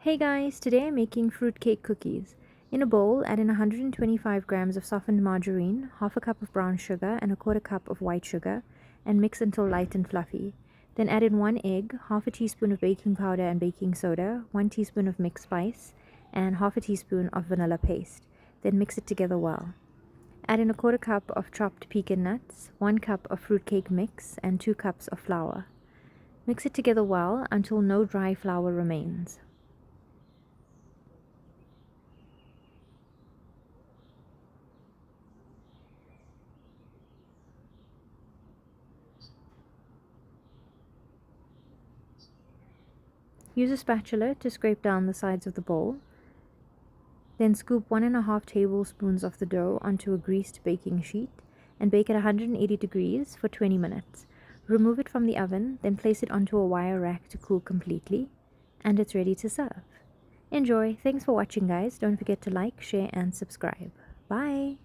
Hey guys, today I'm making fruitcake cookies. In a bowl, add in 125 grams of softened margarine, half a cup of brown sugar, and a quarter cup of white sugar, and mix until light and fluffy. Then add in 1 egg, half a teaspoon of baking powder and baking soda, 1 teaspoon of mixed spice, and half a teaspoon of vanilla paste. Then mix it together well. Add in a quarter cup of chopped pecan nuts, 1 cup of fruitcake mix, and 2 cups of flour. Mix it together well until no dry flour remains. Use a spatula to scrape down the sides of the bowl. Then scoop 1½ tablespoons of the dough onto a greased baking sheet and bake at 180 degrees for 20 minutes. Remove it from the oven, then place it onto a wire rack to cool completely, and it's ready to serve. Enjoy! Thanks for watching, guys. Don't forget to like, share, and subscribe. Bye!